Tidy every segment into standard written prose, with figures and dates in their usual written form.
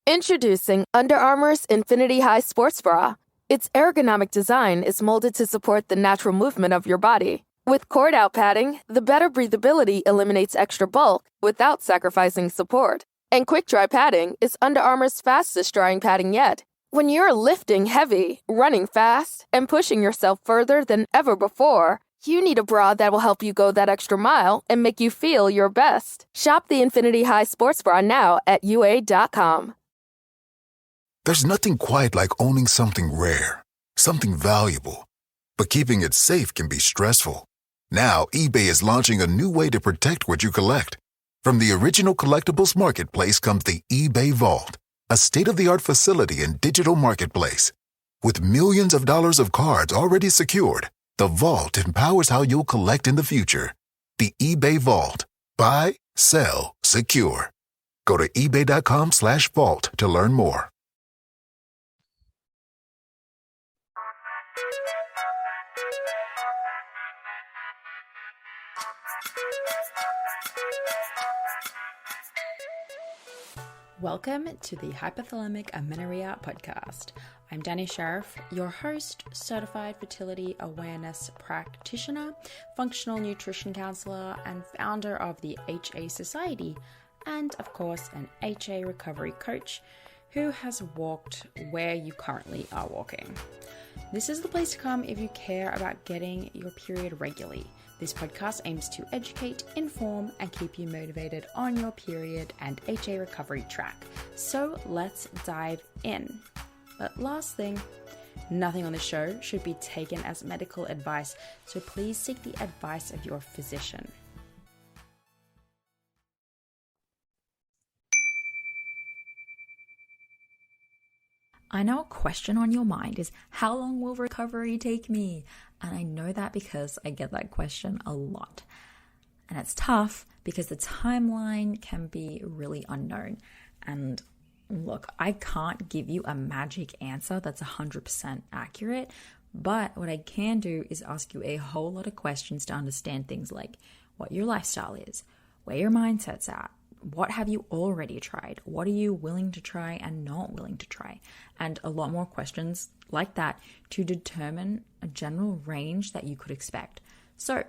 Introducing Under Armour's Infinity High Sports Bra. Its ergonomic design is molded to support the natural movement of your body. With cord-out padding, the better breathability eliminates extra bulk without sacrificing support. And quick-dry padding is Under Armour's fastest-drying padding yet. When you're lifting heavy, running fast, and pushing yourself further than ever before, you need a bra that will help you go that extra mile and make you feel your best. Shop the Infinity High Sports Bra now at UA.com. There's nothing quite like owning something rare, something valuable, but keeping it safe can be stressful. Now, eBay is launching a new way to protect what you collect. From the original collectibles marketplace comes the eBay Vault, a state-of-the-art facility and digital marketplace. With millions of dollars of cards already secured, the Vault empowers how you'll collect in the future. The eBay Vault. Buy, sell, secure. Go to ebay.com/vault to learn more. Welcome to the Hypothalamic Amenorrhea podcast. I'm Danny Sheriff, your host, certified fertility awareness practitioner, functional nutrition counselor, and founder of the HA Society, and of course, an HA recovery coach who has walked where you currently are walking. This is the place to come if you care about getting your period regularly. This podcast aims to educate, inform, and keep you motivated on your period and HA recovery track. So let's dive in. But last thing, nothing on the show should be taken as medical advice, so please seek the advice of your physician. I know a question on your mind is, how long will recovery take me? And I know that because I get that question a lot. And it's tough because the timeline can be really unknown. And look, I can't give you a magic answer that's 100% accurate, but what I can do is ask you a whole lot of questions to understand things like what your lifestyle is, where your mindset's at, what have you already tried? What are you willing to try and not willing to try? And a lot more questions like that to determine a general range that you could expect. So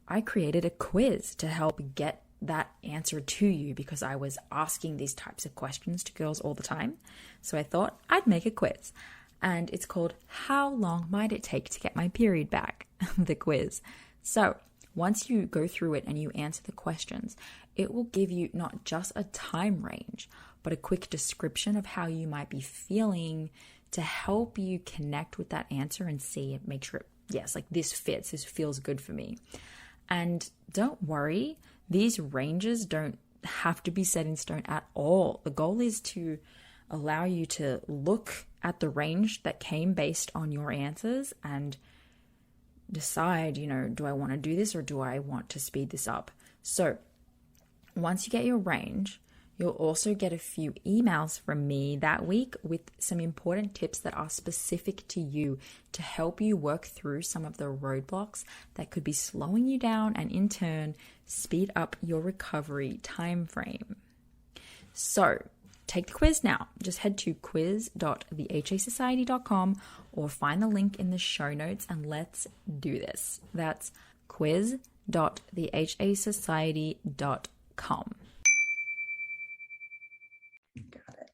I created a quiz to help get that answer to you because I was asking these types of questions to girls all the time. So I thought I'd make a quiz. And it's called How Long Might It Take to Get My Period Back? The quiz. So once you go through it and you answer the questions, it will give you not just a time range, but a quick description of how you might be feeling to help you connect with that answer and see it, make sure, yes, like this fits, this feels good for me. And don't worry, these ranges don't have to be set in stone at all. The goal is to allow you to look at the range that came based on your answers and decide, do I want to do this or do I want to speed this up? So once you get your range, you'll also get a few emails from me that week with some important tips that are specific to you to help you work through some of the roadblocks that could be slowing you down and in turn speed up your recovery time frame. So take the quiz now. Just head to quiz.thehasociety.com or find the link in the show notes and let's do this. That's quiz.thehasociety.com. Got it.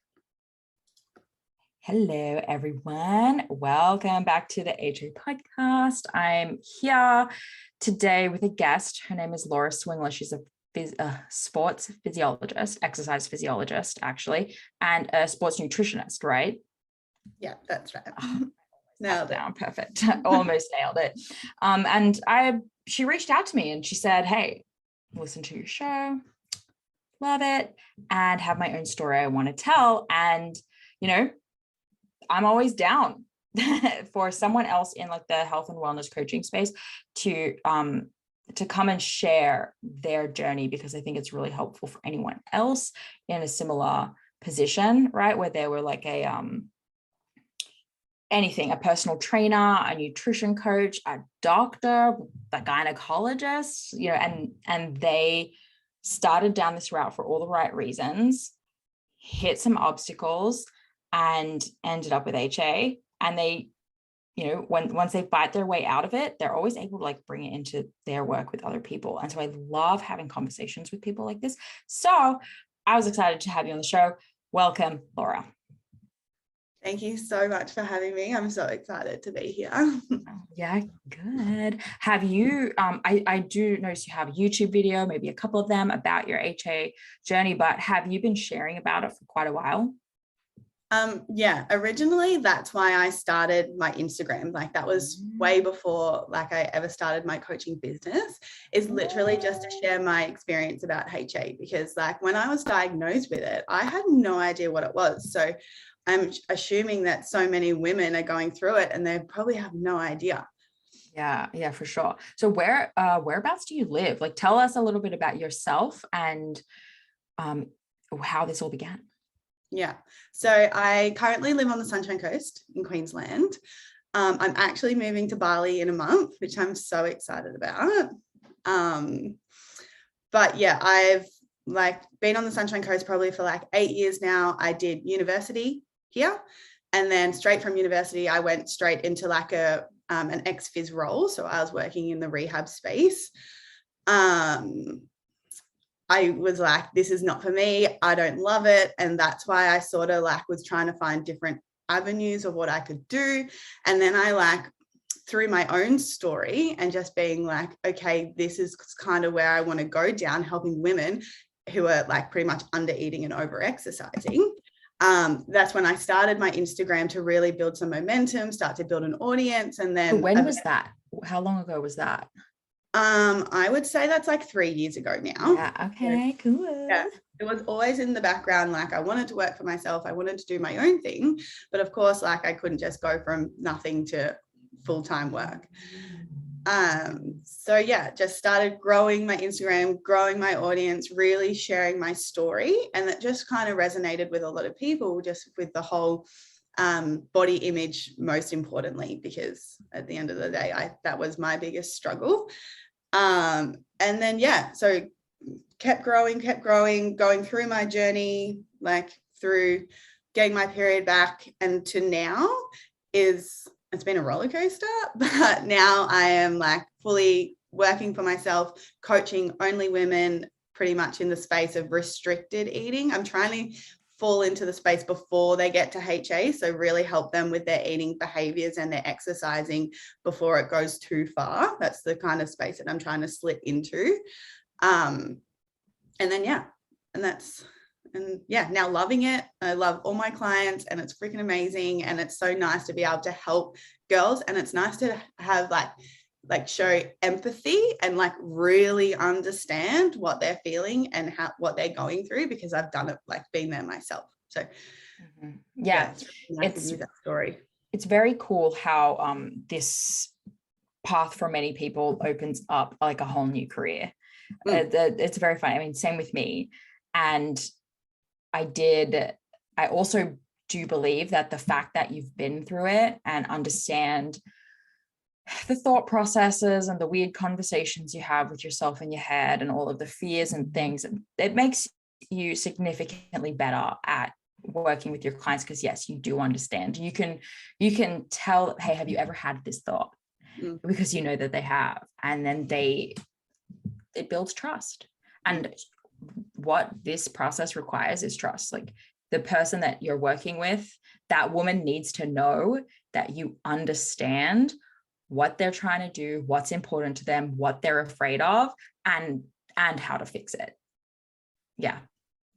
Hello, everyone. Welcome back to the HA podcast. I'm here today with a guest. Her name is Laura Swingler. She's a sports physiologist, exercise physiologist, actually, and a sports nutritionist, right? Yeah, that's right. Nailed it. Perfect. Almost nailed it. And she reached out to me and she said, hey, listen to your show, love it, and have my own story I want to tell. And, I'm always down for someone else in like the health and wellness coaching space to come and share their journey, because I think it's really helpful for anyone else in a similar position, right? Where they were like a personal trainer, a nutrition coach, a doctor, a gynecologist, and they started down this route for all the right reasons, hit some obstacles and ended up with HA, and they, you know, once they fight their way out of it, they're always able to like bring it into their work with other people. And so I love having conversations with people like this. So I was excited to have you on the show. Welcome, Laura. Thank you so much for having me. I'm so excited to be here. Yeah, good. Have you, I do notice you have a YouTube video, maybe a couple of them about your HA journey, but have you been sharing about it for quite a while? Yeah, originally that's why I started my Instagram. Like that was way before like I ever started my coaching business, is literally just to share my experience about HA, because like when I was diagnosed with it, I had no idea what it was. So I'm assuming that so many women are going through it and they probably have no idea. Yeah, for sure. So whereabouts do you live? Like tell us a little bit about yourself and how this all began. Yeah, so I currently live on the Sunshine Coast in Queensland. I'm actually moving to Bali in a month, which I'm so excited about. But yeah, I've like been on the Sunshine Coast probably for like 8 years now. I did university here, and then straight from university, I went straight into like an ex-phys role. So I was working in the rehab space. I was like, this is not for me. I don't love it. And that's why I sort of like was trying to find different avenues of what I could do. And then I like through my own story and just being like, okay, this is kind of where I want to go down, helping women who are like pretty much under eating and over exercising. That's when I started my Instagram to really build some momentum, start to build an audience. And then when was that? How long ago was that? I would say that's like 3 years ago now. Yeah, okay, cool. Yeah, it was always in the background. Like I wanted to work for myself. I wanted to do my own thing. But of course, like I couldn't just go from nothing to full-time work. So yeah, just started growing my Instagram, growing my audience, really sharing my story. And that just kind of resonated with a lot of people, just with the whole body image, most importantly, because at the end of the day, that was my biggest struggle. And then, yeah, so kept growing, going through my journey, like through getting my period back, and to now it's been a roller coaster, but now I am like fully working for myself, coaching only women pretty much in the space of restricted eating. I'm trying to fall into the space before they get to HA, so really help them with their eating behaviors and their exercising before it goes too far. That's the kind of space that I'm trying to slip into. And then now loving it. I love all my clients and it's freaking amazing, and it's so nice to be able to help girls, and it's nice to have like show empathy and like really understand what they're feeling and what they're going through, because I've done it, like been there myself. So yeah, it's that story. It's very cool how this path for many people opens up like a whole new career. It's very fun. I mean, same with me. And I also do believe that the fact that you've been through it and understand the thought processes and the weird conversations you have with yourself in your head and all of the fears and things, it makes you significantly better at working with your clients, because yes, you do understand. You can tell, hey, have you ever had this thought? Because you know that they have, and then it builds trust. And what this process requires is trust. Like the person that you're working with, that woman needs to know that you understand what they're trying to do, what's important to them, what they're afraid of, and how to fix it. Yeah.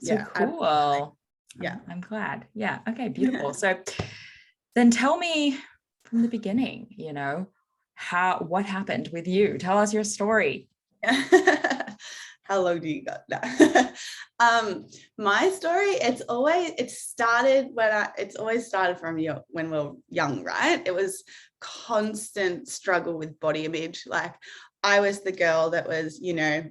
So yeah, cool. Absolutely. Yeah. I'm glad. Yeah. Okay. Beautiful. So then tell me from the beginning, you know, what happened with you? Tell us your story. How low do you got that? My story, it's always started from when we were young, right? It was constant struggle with body image. Like I was the girl that was, you know,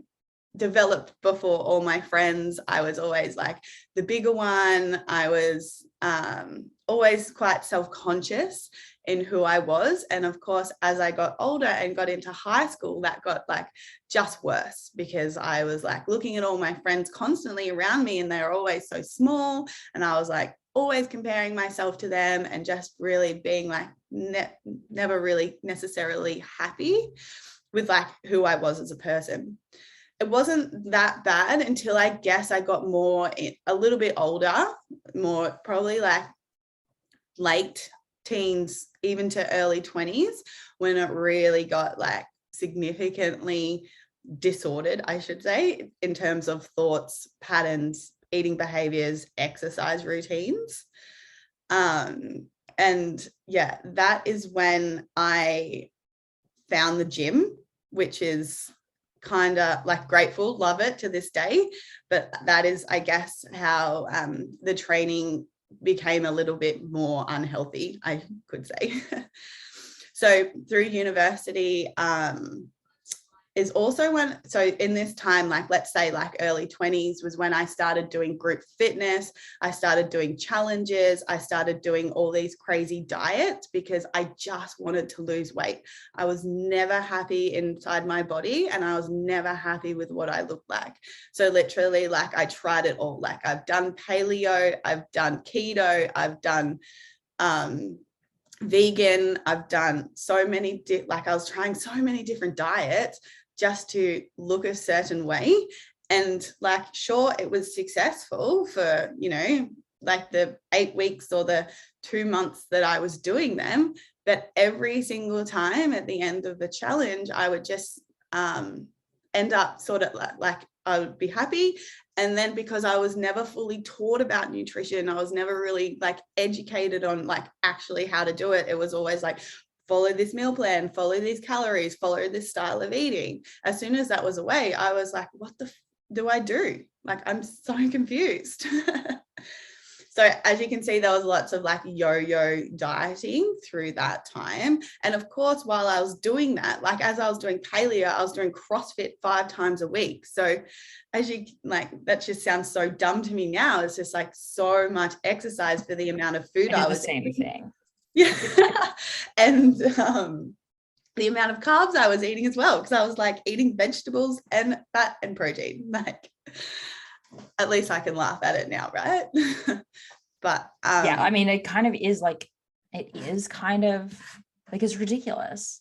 developed before all my friends. I was always like the bigger one. I was always quite self-conscious in who I was. And of course, as I got older and got into high school, that got like just worse, because I was like looking at all my friends constantly around me and they were always so small. And I was like always comparing myself to them and just really being like never really necessarily happy with like who I was as a person. It wasn't that bad until I guess I got a little bit older, more probably like late teens, even to early 20s, when it really got like significantly disordered, I should say, in terms of thoughts, patterns, eating behaviors, exercise routines. And yeah, that is when I found the gym, which is kind of like grateful, love it to this day. But that is, I guess, how the training became a little bit more unhealthy, I could say. So through university, is also when, so in this time, like let's say like early 20s was when I started doing group fitness. I started doing challenges. I started doing all these crazy diets because I just wanted to lose weight. I was never happy inside my body and I was never happy with what I looked like. So literally like I tried it all. Like I've done paleo, I've done keto, I've done vegan, I've done so many, like I was trying so many different diets just to look a certain way. And like, sure, it was successful for, you know, like the 8 weeks or the 2 months that I was doing them. But every single time at the end of the challenge, I would just end up sort of like I would be happy. And then because I was never fully taught about nutrition, I was never really like educated on like actually how to do it. It was always like, follow this meal plan, follow these calories, follow this style of eating. As soon as that was away, I was like, what the do I do? Like, I'm so confused. So as you can see, there was lots of like yo-yo dieting through that time. And of course, while I was doing that, like as I was doing paleo, I was doing CrossFit 5 times a week. So as you like, that just sounds so dumb to me now. It's just like so much exercise for the amount of food I was eating. Thing. Yeah. And the amount of carbs I was eating as well, because I was like eating vegetables and fat and protein. Like, at least I can laugh at it now, right? But yeah, I mean, it kind of is like, it is kind of like, it's ridiculous.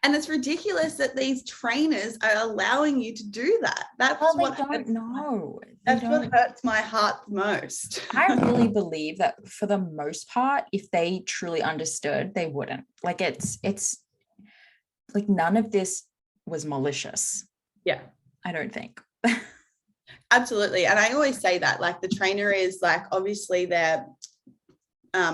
And it's ridiculous that these trainers are allowing you to do that. That's what don't know. That's what hurts my heart most. I really believe that for the most part, if they truly understood, they wouldn't. Like it's like none of this was malicious. Yeah. I don't think. Absolutely. And I always say that, like the trainer is like, obviously they're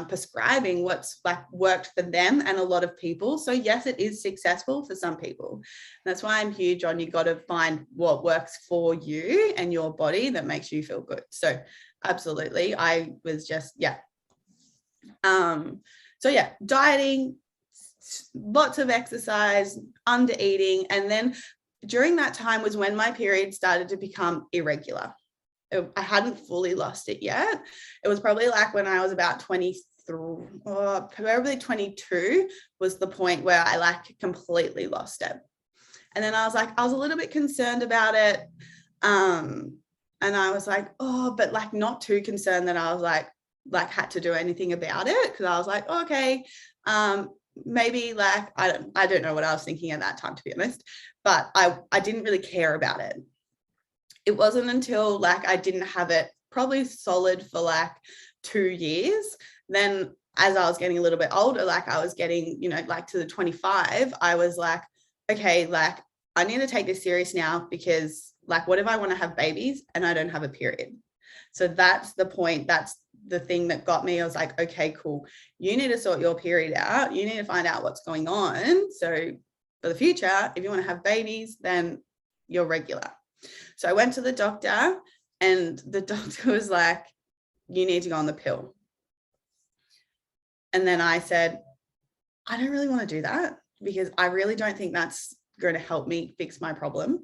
prescribing what's like worked for them and a lot of people. So yes, it is successful for some people. That's why I'm huge on, you got to find what works for you and your body that makes you feel good. So absolutely. I was just, yeah. So yeah, dieting, lots of exercise, under eating. And then during that time was when my period started to become irregular. I hadn't fully lost it yet. It was probably like when I was about 23 or probably 22 was the point where I like completely lost it. And then I was like, I was a little bit concerned about it. And I was like, oh, but like not too concerned that I was like had to do anything about it. Cause I was like, oh, okay, maybe like, I don't know what I was thinking at that time, to be honest, but I didn't really care about it. It wasn't until like I didn't have it probably solid for like 2 years. Then as I was getting a little bit older, like I was getting, you know, like to the 25, I was like, okay, like I need to take this serious now, because like, what if I want to have babies and I don't have a period? So that's the point. That's the thing that got me. I was like, okay, cool. You need to sort your period out. You need to find out what's going on. So for the future, if you want to have babies, then you're regular. So I went to the doctor and the doctor was like, you need to go on the pill. And then I said, I don't really want to do that, because I really don't think that's going to help me fix my problem.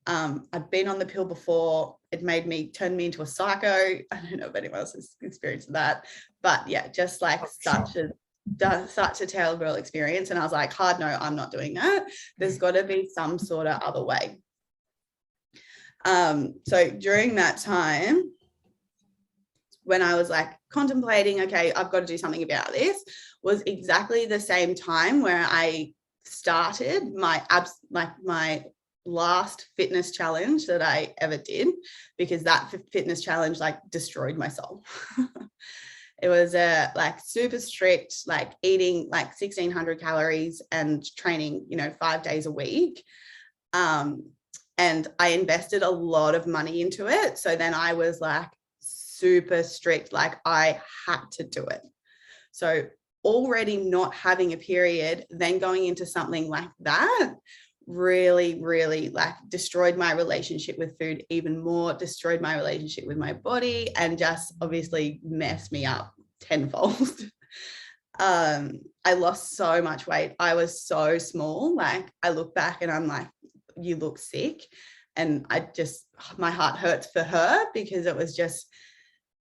I'd been on the pill before. It turned me into a psycho. I don't know if anyone else has experienced that, but yeah, just like such a terrible experience. And I was like, hard no, I'm not doing that. There's got to be some sort of other way. So during that time, when I was like contemplating, okay, I've got to do something about this, was exactly the same time where I started my last fitness challenge that I ever did, because that fitness challenge like destroyed my soul. It was like super strict, like eating like 1,600 calories and training, 5 days a week. And I invested a lot of money into it. So then I was like super strict, like I had to do it. So already not having a period, then going into something like that really, really like destroyed my relationship with food even more, destroyed my relationship with my body, and just obviously messed me up tenfold. I lost so much weight. I was so small. Like I look back and I'm like, you look sick. And my heart hurts for her, because it was just,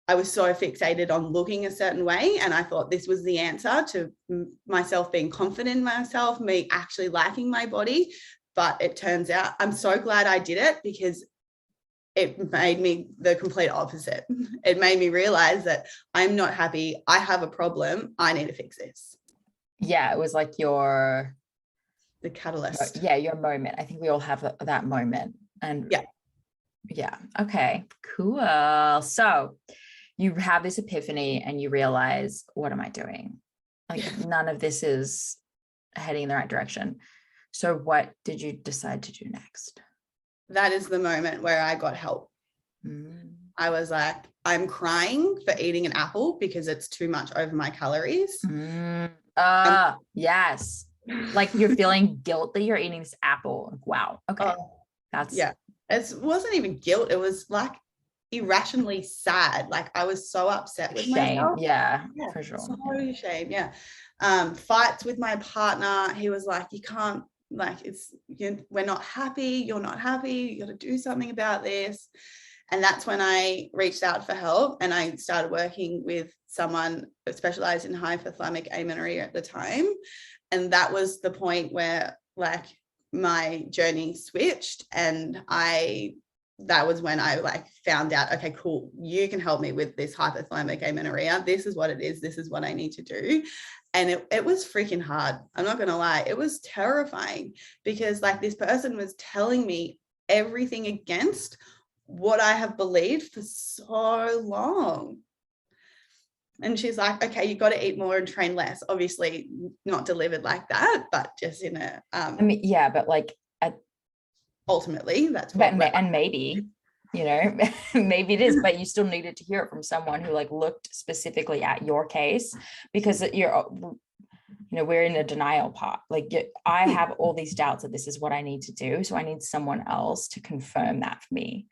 I was so fixated on looking a certain way. And I thought this was the answer to myself being confident in myself, me actually liking my body. But it turns out I'm so glad I did it, because it made me the complete opposite. It made me realize that I'm not happy. I have a problem. I need to fix this. Yeah, it was like the catalyst. Yeah, your moment. I think we all have that moment. And yeah. Okay, cool. So you have this epiphany and you realize, what am I doing? Like none of this is heading in the right direction. So what did you decide to do next? That is the moment where I got help. I was like, I'm crying for eating an apple because it's too much over my calories. Yes. Like you're feeling guilt that you're eating this apple. Wow. Okay. It wasn't even guilt. It was like irrationally sad. Like I was so upset with myself. Yeah, for sure. So shame. Yeah. Fights with my partner. He was like, you can't, like, we're not happy. You're not happy. You got to do something about this. And that's when I reached out for help, and I started working with someone who specialized in hypothalamic amenorrhea at the time. And that was the point where like my journey switched, and that was when I like found out, okay, cool, you can help me with this hypothalamic amenorrhea. This is what it is. This is what I need to do. And it was freaking hard. I'm not going to lie. It was terrifying, because like this person was telling me everything against what I have believed for so long. And she's like, okay, you got to eat more and train less. Obviously not delivered like that, but just in a, but like ultimately that's what, and maybe, maybe it is, but you still needed to hear it from someone who like looked specifically at your case, because we're in a denial part. Like I have all these doubts that this is what I need to do. So I need someone else to confirm that for me.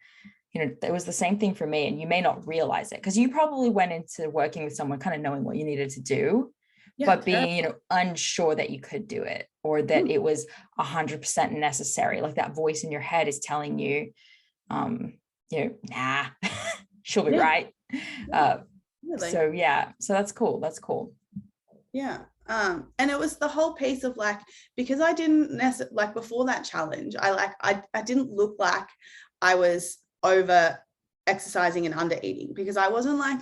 It was the same thing for me, and you may not realize it because you probably went into working with someone kind of knowing what you needed to do, but being, unsure that you could do it, or that it was 100% necessary. Like that voice in your head is telling you, nah, she'll be right. So that's cool. That's cool. Yeah. And it was the whole piece of like, because I didn't necessarily, like before that challenge, I didn't look like I was over exercising and under eating, because I wasn't like,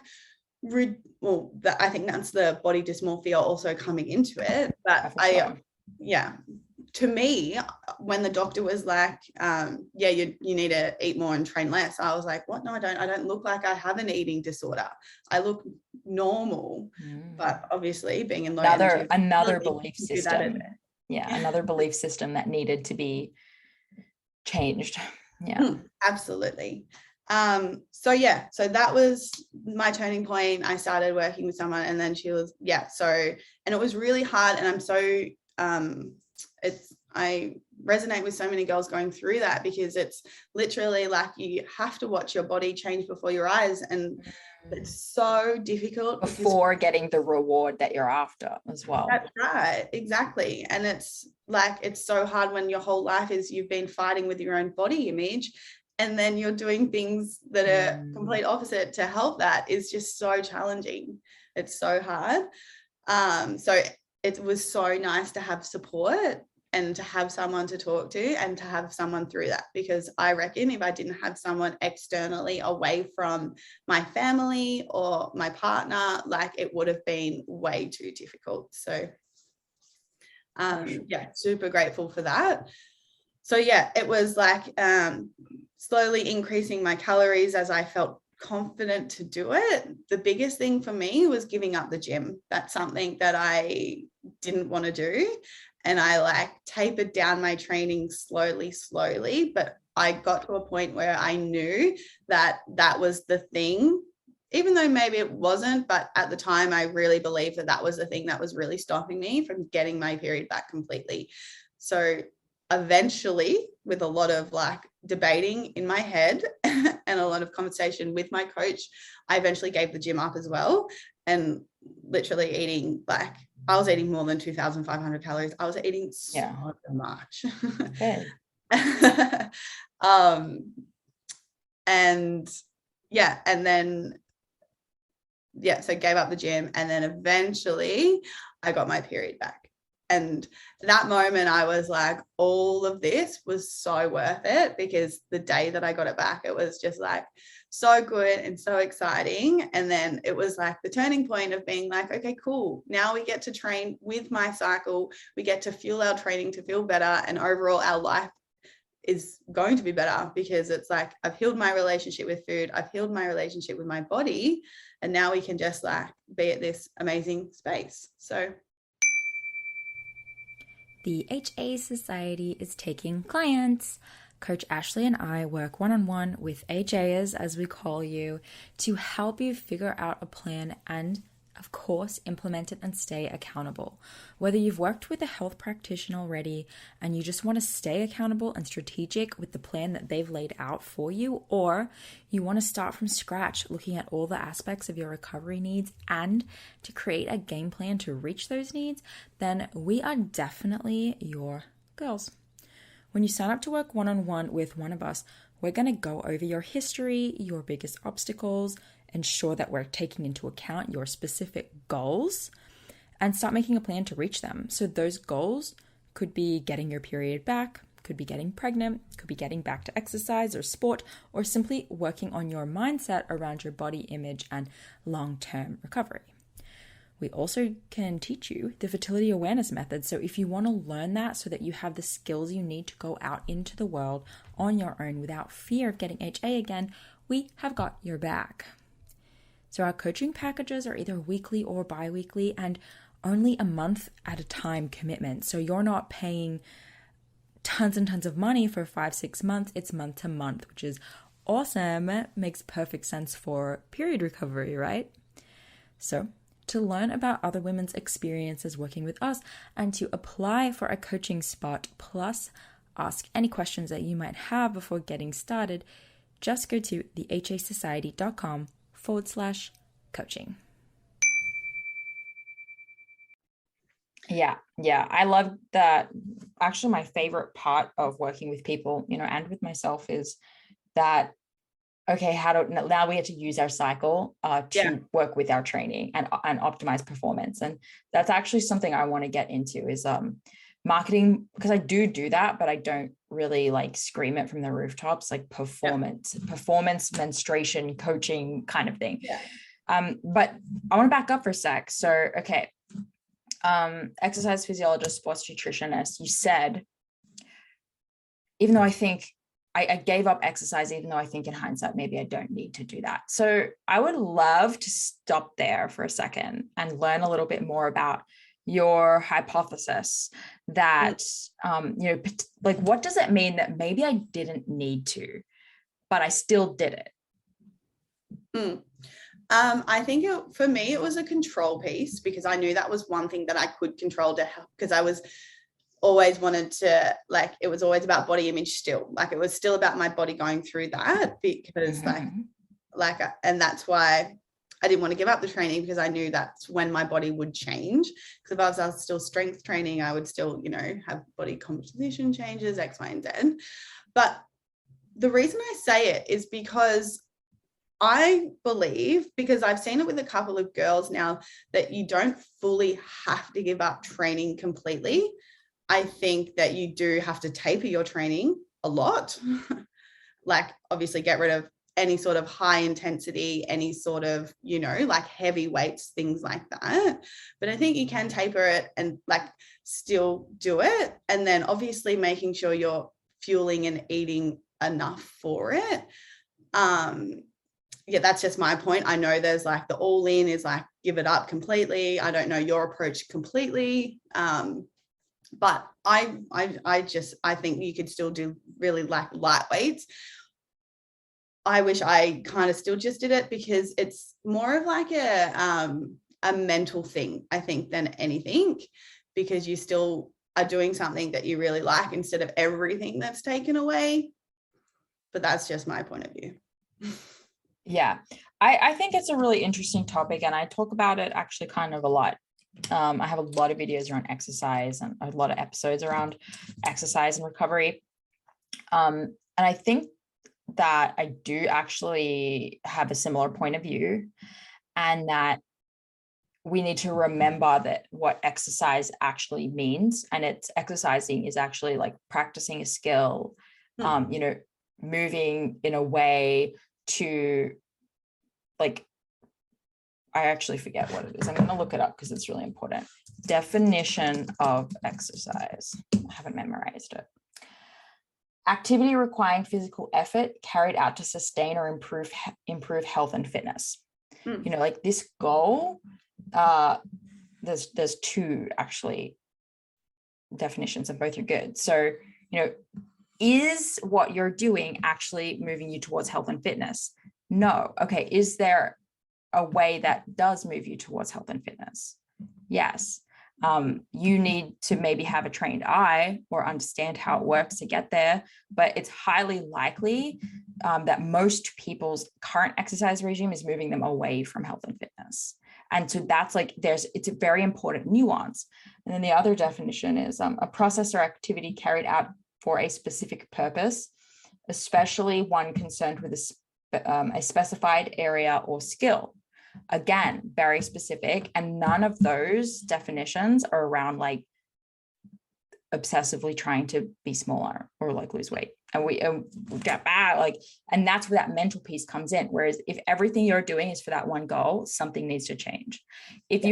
I think that's the body dysmorphia also coming into it. But to me, when the doctor was like, you need to eat more and train less, I was like, what? No, I don't look like I have an eating disorder. I look normal. But obviously being in low energy, another belief system. Another belief system that needed to be changed. Absolutely. So that was my turning point. I started working with someone, and then she was, and it was really hard. And I'm so, I resonate with so many girls going through that, because it's literally like you have to watch your body change before your eyes. And It's so difficult before getting the reward that you're after as well. That's right, exactly. And it's like, it's so hard when your whole life is you've been fighting with your own body image, and then you're doing things that are complete opposite to help. That is just so challenging. It's so hard. So it was so nice to have support and to have someone to talk to and to have someone through that, because I reckon if I didn't have someone externally away from my family or my partner, like it would have been way too difficult. So yeah, super grateful for that. So yeah, it was like slowly increasing my calories as I felt confident to do it. The biggest thing for me was giving up the gym. That's something that I didn't want to do. And I like tapered down my training slowly, but I got to a point where I knew that that was the thing, even though maybe it wasn't, but at the time I really believed that that was the thing that was really stopping me from getting my period back completely. So eventually, with a lot of like debating in my head and a lot of conversation with my coach, I eventually gave the gym up as well, and literally eating like, I was eating more than 2,500 calories. I was eating so much. Okay. And yeah, and then, yeah, so gave up the gym, and then eventually I got my period back. And that moment I was like, all of this was so worth it, because the day that I got it back, it was just like so good and so exciting. And then it was like the turning point of being like, okay, cool. Now we get to train with my cycle. We get to fuel our training to feel better. And overall, our life is going to be better, because it's like, I've healed my relationship with food. I've healed my relationship with my body. And now we can just like be at this amazing space. So the HA Society is taking clients. Coach Ashley and I work one-on-one with HAers, as we call you, to help you figure out a plan and, of course, implement it and stay accountable. Whether you've worked with a health practitioner already and you just want to stay accountable and strategic with the plan that they've laid out for you, or you want to start from scratch looking at all the aspects of your recovery needs and to create a game plan to reach those needs, then we are definitely your girls. When you sign up to work one-on-one with one of us, we're going to go over your history, your biggest obstacles, ensure that we're taking into account your specific goals, and start making a plan to reach them. So those goals could be getting your period back, could be getting pregnant, could be getting back to exercise or sport, or simply working on your mindset around your body image and long-term recovery. We also can teach you the fertility awareness method. So if you want to learn that so that you have the skills you need to go out into the world on your own without fear of getting HA again, we have got your back. So our coaching packages are either weekly or bi-weekly and only a month at a time commitment. So you're not paying tons and tons of money for 5-6 months. It's month to month, which is awesome. Makes perfect sense for period recovery, right? So to learn about other women's experiences working with us and to apply for a coaching spot, plus ask any questions that you might have before getting started, just go to thehasociety.com/coaching. Yeah. I love that. Actually, my favorite part of working with people, and with myself is that, okay, now we have to use our cycle to work with our training and optimize performance. And that's actually something I want to get into is marketing, because I do that, but I don't really like scream it from the rooftops, like performance, menstruation, coaching kind of thing. Yeah. But I want to back up for a sec. So, okay. Exercise physiologist, sports nutritionist, you said, even though I think I gave up exercise, even though I think in hindsight, maybe I don't need to do that. So I would love to stop there for a second and learn a little bit more about your hypothesis that, like, what does it mean that maybe I didn't need to, but I still did it? I think for me, it was a control piece, because I knew that was one thing that I could control to help, because I was always wanted to, like, it was always about body image still, like it was still about my body going through that, because and that's why I didn't want to give up the training because I knew that's when my body would change. Because if I was still strength training, I would still, you know, have body composition changes, X, Y, and Z. But the reason I say it is because I believe, because I've seen it with a couple of girls now, that you don't fully have to give up training completely. I think that you do have to taper your training a lot. Like, obviously get rid of any sort of high intensity, any sort of, you know, like heavy weights, things like that. But I think you can taper it and like still do it. And then obviously making sure you're fueling and eating enough for it. Yeah, that's just my point. I know there's like the all in is like give it up completely. I don't know your approach completely. But I think you could still do really like light weights. I wish I kind of still just did it because it's more of like a mental thing, I think, than anything, because you still are doing something that you really like instead of everything that's taken away. But that's just my point of view. Yeah, I think it's a really interesting topic, and I talk about it actually kind of a lot. I have a lot of videos around exercise and a lot of episodes around exercise and recovery. And I think that I do actually have a similar point of view, and that we need to remember that what exercise actually means, and it's exercising is actually like practicing a skill, you know, moving in a way to, like, I actually forget what it is. I'm going to look it up because it's really important. Definition of exercise. I haven't memorized it. Activity requiring physical effort carried out to sustain or improve health and fitness. You know, like this goal, there's two actually definitions and both are good. So, you know, is what you're doing actually moving you towards health and fitness? No. Okay. Is there a way that does move you towards health and fitness? Yes. You need to maybe have a trained eye or understand how it works to get there, but it's highly likely that most people's current exercise regime is moving them away from health and fitness. And so that's like, it's a very important nuance. And then the other definition is a process or activity carried out for a specific purpose, especially one concerned with a specified area or skill. Again, very specific, and none of those definitions are around like obsessively trying to be smaller or like lose weight. And we get back, like, and that's where that mental piece comes in. Whereas if everything you're doing is for that one goal, something needs to change. If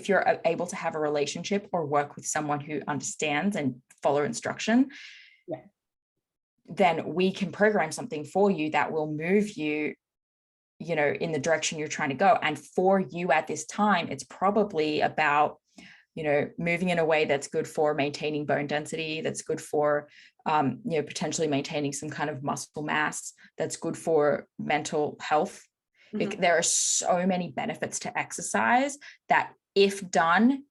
you're able to have a relationship or work with someone who understands and follow instruction, then we can program something for you that will move you, you know, in the direction you're trying to go. And for you at this time, it's probably about, you know, moving in a way that's good for maintaining bone density, that's good for, you know, potentially maintaining some kind of muscle mass, that's good for mental health. Mm-hmm. There are so many benefits to exercise that, if done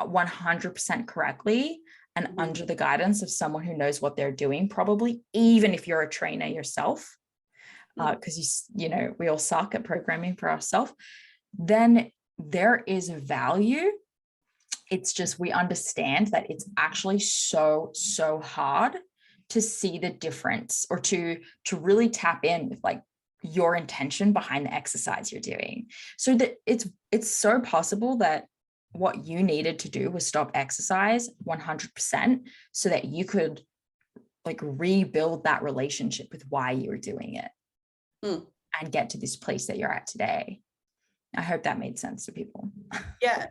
100% correctly and under the guidance of someone who knows what they're doing, probably even if you're a trainer yourself, because you know, we all suck at programming for ourselves, then there is value. It's just, we understand that it's actually so hard to see the difference, or to really tap in with like your intention behind the exercise you're doing. So that it's so possible that what you needed to do was stop exercise 100% so that you could like rebuild that relationship with why you were doing it. And get to this place that you're at today. I hope that made sense to people. Yeah.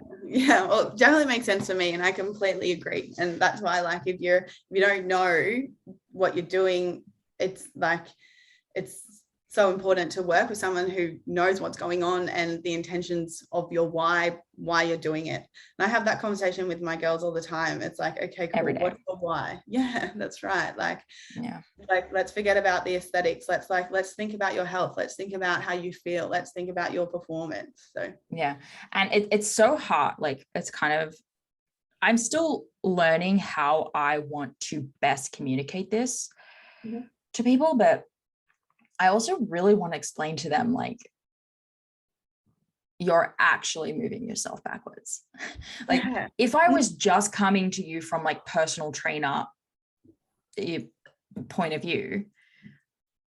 Well, it definitely makes sense to me, and I completely agree. And that's why, like, if you don't know what you're doing, it's like, it's so important to work with someone who knows what's going on and the intentions of your why you're doing it. And I have that conversation with my girls all the time. It's like, okay, cool, what's your why? Yeah, that's right. Like, yeah, like, let's forget about the aesthetics. Let's think about your health. Let's think about how you feel. Let's think about your performance. So yeah. And it's so hard. Like, it's kind of, I'm still learning how I want to best communicate this to people, but I also really want to explain to them, like, you're actually moving yourself backwards. Like Yeah. if I was just coming to you from like personal trainer point of view,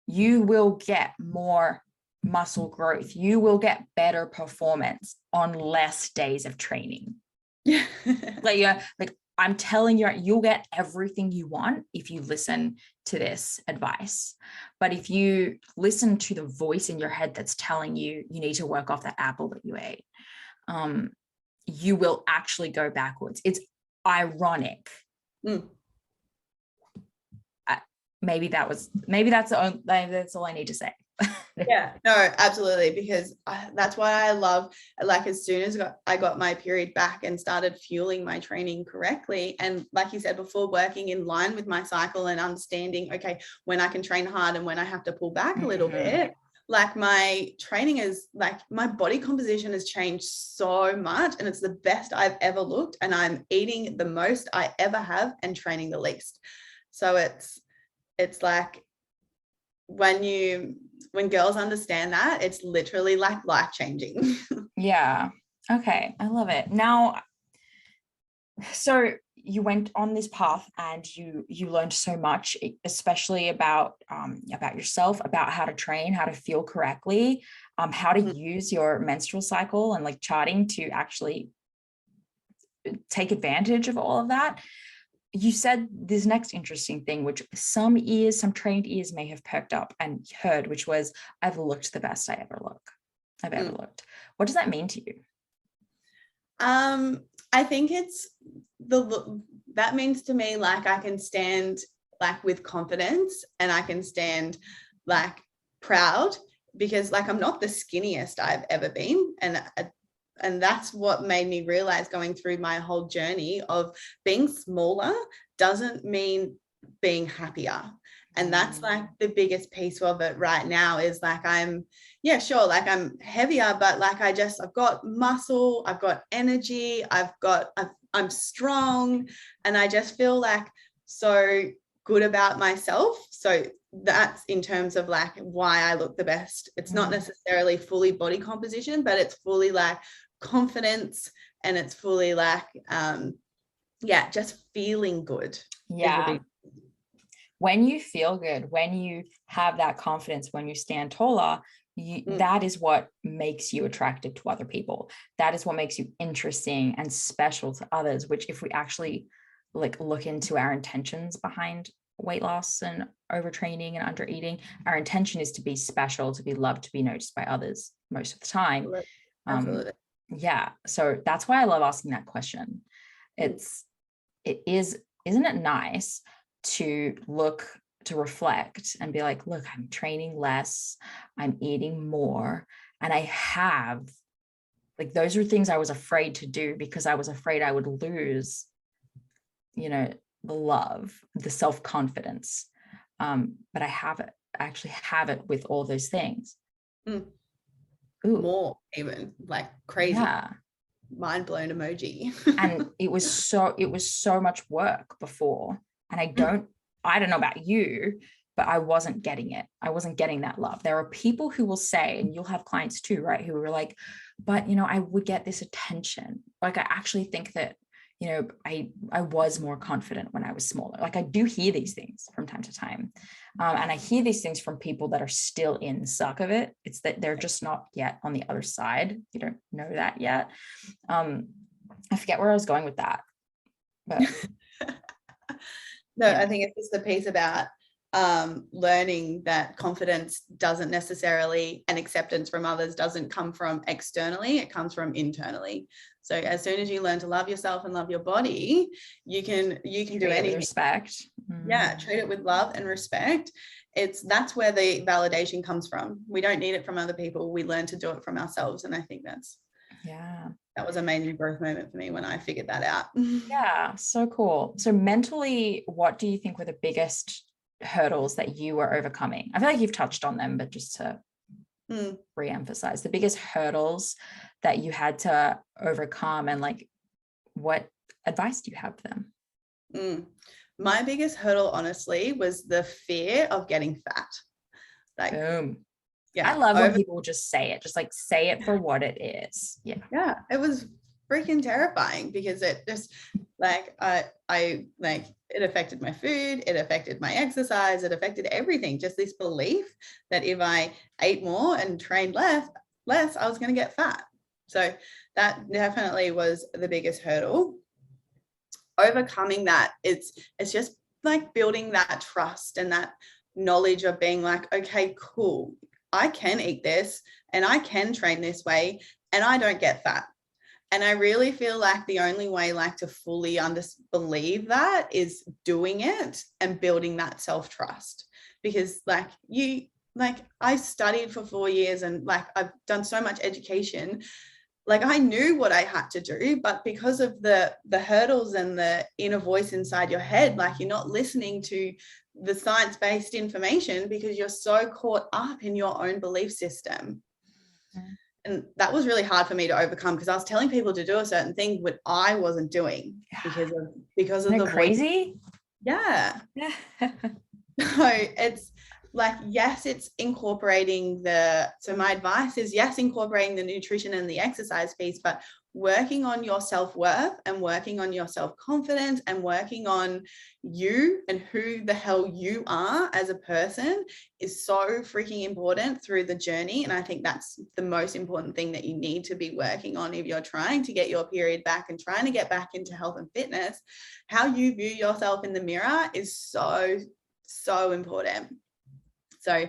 you will get more muscle growth. You will get better performance on less days of training. Yeah. Like I'm telling you, you'll get everything you want if you listen to this advice. But if you listen to the voice in your head that's telling you you need to work off that apple that you ate, you will actually go backwards. It's ironic. Maybe that's all I need to say. Yeah, no, absolutely. Because that's why I love, like, as soon as I got my period back and started fueling my training correctly. And like you said before, working in line with my cycle and understanding, okay, when I can train hard and when I have to pull back a little bit, like my training is like, my body composition has changed so much and it's the best I've ever looked. And I'm eating the most I ever have and training the least. So it's like, when girls understand that, it's literally like life-changing. Yeah. Okay. I love it. Now, so you went on this path and you learned so much, especially about yourself, about how to train, how to feel correctly, how to use your menstrual cycle and like charting to actually take advantage of all of that. You said this next interesting thing, which some trained ears may have perked up and heard, which was, I've looked the best I've ever looked. What does that mean to you? I think it's that means to me, like, I can stand like with confidence and I can stand like proud, because like I'm not the skinniest I've ever been. And that's what made me realize, going through my whole journey, of being smaller doesn't mean being happier. And that's like the biggest piece of it right now, is like, I'm heavier, but like I've got muscle, I've got energy, I'm strong, and I just feel like so good about myself. So that's in terms of like why I look the best. It's not necessarily fully body composition, but it's fully like confidence, and it's fully like just feeling good. Yeah. When you feel good, when you have that confidence, when you stand taller, that is what makes you attractive to other people. That is what makes you interesting and special to others, which, if we actually like look into our intentions behind weight loss and overtraining and under eating, our intention is to be special, to be loved, to be noticed by others most of the time. Absolutely. Yeah. So that's why I love asking that question. Isn't it nice to reflect and be like, look, I'm training less, I'm eating more, and I have, like, those are things I was afraid to do because I was afraid I would lose, the love, the self-confidence. But I actually have it with all those things. More, even, like, crazy. Yeah. Mind blown emoji. And it was so much work before, and I don't know about you, but I wasn't getting it. I wasn't getting that love. There are people who will say, and you'll have clients too, right, who were like, but I would get this attention. Like, I actually think that I was more confident when I was smaller. Like, I do hear these things from time to time. And I hear these things from people that are still in the suck of it. It's that they're just not yet on the other side. You don't know that yet. I forget where I was going with that. But no, yeah. I think it's just the piece about learning that confidence doesn't necessarily, and acceptance from others doesn't come from externally, it comes from internally. So as soon as you learn to love yourself and love your body, you can do anything. Respect. Yeah, treat it with love and respect. That's where the validation comes from. We don't need it from other people. We learn to do it from ourselves. And I think that was a major growth moment for me when I figured that out. Yeah, so cool. So mentally, what do you think were the biggest hurdles that you were overcoming? I feel like you've touched on them, but just to re-emphasize the biggest hurdles that you had to overcome, and like, what advice do you have for them? My biggest hurdle, honestly, was the fear of getting fat. Like, boom. yeah. I love when people just say it, just like say it for what it is. Yeah, it was freaking terrifying because it just like I like it affected my food, it affected my exercise, it affected everything. Just this belief that if I ate more and trained less, I was going to get fat. So that definitely was the biggest hurdle. Overcoming that, it's just like building that trust and that knowledge of being like, okay, cool, I can eat this and I can train this way and I don't get fat. And I really feel like the only way like to fully believe that is doing it and building that self-trust. Because like I studied for 4 years and like I've done so much education. Like I knew what I had to do, but because of the hurdles and the inner voice inside your head, like you're not listening to the science-based information because you're so caught up in your own belief system. And that was really hard for me to overcome because I was telling people to do a certain thing, but I wasn't doing because of the crazy. Voice. Yeah. So it's like, yes, it's incorporating so my advice is yes, incorporating the nutrition and the exercise piece, but working on your self-worth and working on your self-confidence and working on you and who the hell you are as a person is so freaking important through the journey. And I think that's the most important thing that you need to be working on if you're trying to get your period back and trying to get back into health and fitness. How you view yourself in the mirror is so, so important. So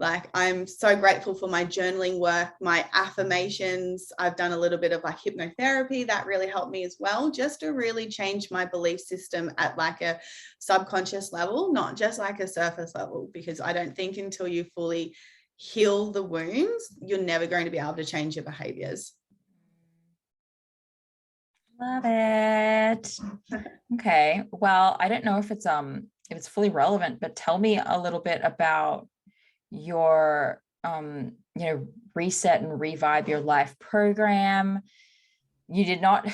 like, I'm so grateful for my journaling work, my affirmations. I've done a little bit of like hypnotherapy that really helped me as well, just to really change my belief system at like a subconscious level, not just like a surface level, because I don't think until you fully heal the wounds, you're never going to be able to change your behaviors. Love it. Okay. Well, I don't know if it's fully relevant, but tell me a little bit about your reset and revive your life program. She did not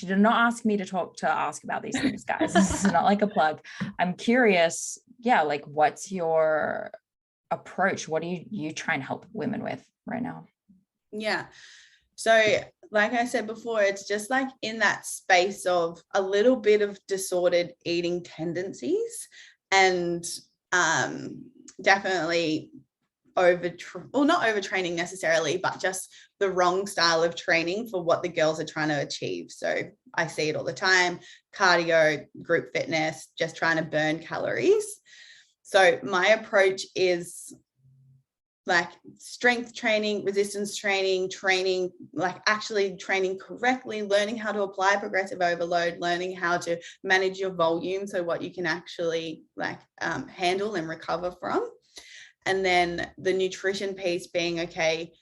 ask me to ask about these things, guys. This is not like a plug. I'm curious, like what's your approach? What are you trying to help women with right now? Yeah. So like I said before, it's just like in that space of a little bit of disordered eating tendencies and definitely not overtraining necessarily, but just the wrong style of training for what the girls are trying to achieve. So I see it all the time, cardio, group fitness, just trying to burn calories. So my approach is like strength training, resistance training, like actually training correctly, learning how to apply progressive overload, learning how to manage your volume. So what you can actually like handle and recover from. And then the nutrition piece being, okay,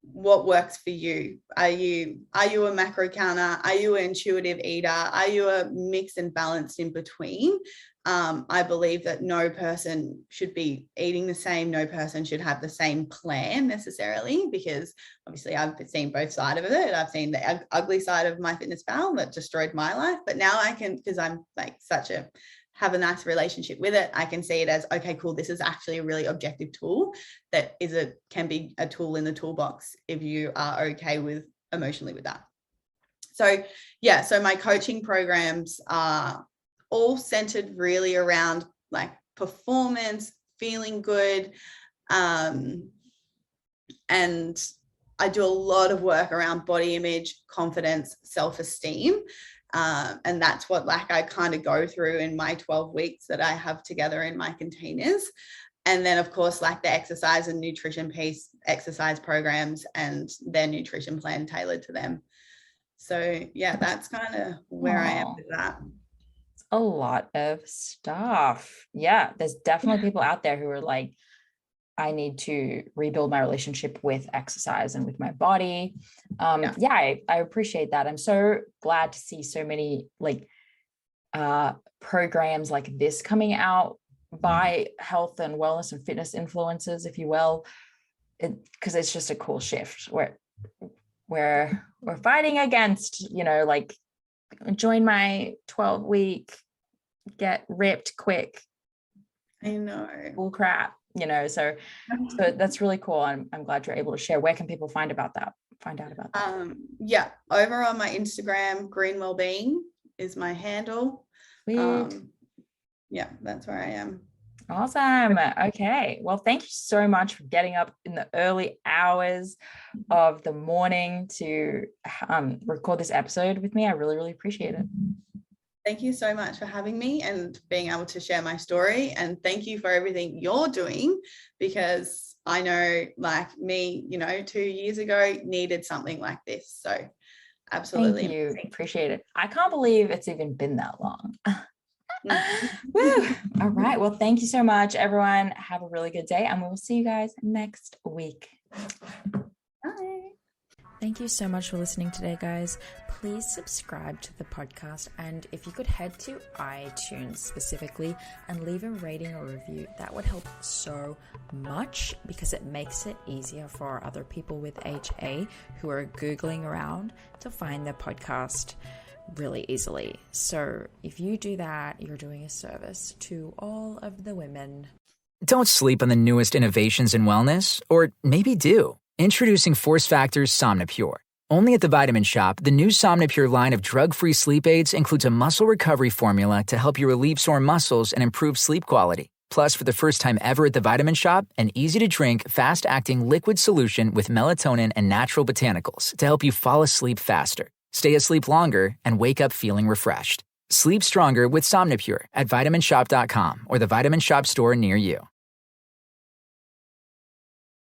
what works for you? Are you a macro counter? Are you an intuitive eater? Are you a mix and balanced in between? I believe that no person should be eating the same. No person should have the same plan necessarily, because obviously I've seen both sides of it. I've seen the ugly side of MyFitnessPal that destroyed my life, but now I can, because I'm like have a nice relationship with it, I can see it as, okay, cool, this is actually a really objective tool that can be a tool in the toolbox if you are okay with emotionally with that. So yeah, so my coaching programs are all centered really around like performance, feeling good, and I do a lot of work around body image, confidence, self-esteem. And that's what like I kind of go through in my 12 weeks that I have together in my containers. And then of course, like the exercise and nutrition piece, exercise programs and their nutrition plan tailored to them. So yeah, that's kind of where I am with that. It's a lot of stuff. Yeah, there's definitely people out there who are like, I need to rebuild my relationship with exercise and with my body. I appreciate that. I'm so glad to see so many like programs like this coming out by health and wellness and fitness influencers, if you will, because it's just a cool shift where we're fighting against, like join my 12-week, get ripped quick. I know. Bull crap. so that's really cool. I'm glad you're able to share. Where can people find out about that? Over on my Instagram, Green Wellbeing is my handle. That's where I am. Awesome. Okay. Well, thank you so much for getting up in the early hours of the morning to record this episode with me. I really, really appreciate it. Thank you so much for having me and being able to share my story. And thank you for everything you're doing, because I know, like me, 2 years ago needed something like this. So absolutely. Thank you. Appreciate it. I can't believe it's even been that long. Woo. All right. Well, thank you so much, everyone. Have a really good day, and we will see you guys next week. Bye. Thank you so much for listening today, guys. Please subscribe to the podcast, and if you could head to iTunes specifically and leave a rating or review, that would help so much, because it makes it easier for other people with HA who are Googling around to find the podcast really easily. So if you do that, you're doing a service to all of the women. Don't sleep on the newest innovations in wellness, or maybe do. Introducing Force Factor's Somnipure. Only at the Vitamin Shoppe, the new Somnipure line of drug-free sleep aids includes a muscle recovery formula to help you relieve sore muscles and improve sleep quality. Plus, for the first time ever at the Vitamin Shoppe, an easy-to-drink, fast-acting liquid solution with melatonin and natural botanicals to help you fall asleep faster, stay asleep longer, and wake up feeling refreshed. Sleep stronger with Somnipure at vitaminshoppe.com or the Vitamin Shoppe store near you.